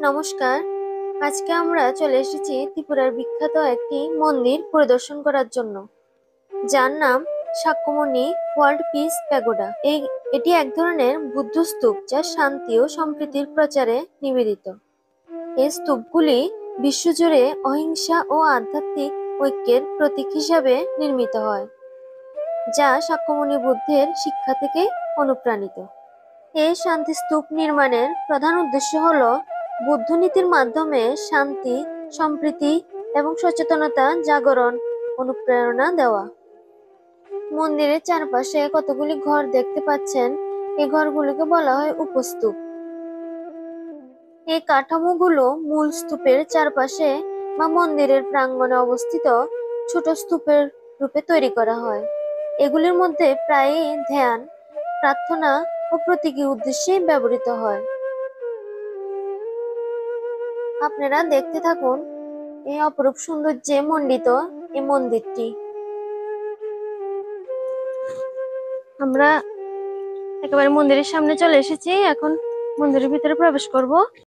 নমস্কার। আজকে আমরা চলে এসেছি ত্রিপুরার বিখ্যাত একটি মন্দির পরিদর্শন করার জন্য, যার নাম শাক্যমুনি ওয়ার্ল্ড পিস প্যাগোডা। এটি এক ধরনের বুদ্ধ স্তূপ যা শান্তি ও সম্প্রীতির প্রচারে নিবেদিত। এই স্তূপগুলি বিশ্বজুড়ে অহিংসা ও আধ্যাত্মিক ঐক্যের প্রতীক হিসাবে নির্মিত হয়, যা শাক্যমুনি বুদ্ধের শিক্ষা থেকে অনুপ্রাণিত। এই শান্তি স্তূপ নির্মাণের প্রধান উদ্দেশ্য হল বুদ্ধ নীতির মাধ্যমে শান্তি, সম্প্রীতি এবং সচেতনতা জাগরণ অনুপ্রেরণা দেওয়া। মন্দিরের চারপাশে কতগুলি ঘর দেখতে পাচ্ছেন, এই ঘরগুলিকে বলা হয় উপস্তূপ। এই কাঠামোগুলো মূল স্তূপের চারপাশে বা মন্দিরের প্রাঙ্গণে অবস্থিত ছোট স্তূপের রূপে তৈরি করা হয়। এগুলির মধ্যে প্রায়ই ধ্যান, প্রার্থনা ও প্রতীকী উদ্দেশ্যে ব্যবহৃত হয়। আপনারা দেখতে থাকুন এই অপরূপ সৌন্দর্যে মণ্ডিত এই মন্দিরটি। আমরা একেবারে মন্দিরের সামনে চলে এসেছি, এখন মন্দিরের ভিতরে প্রবেশ করব।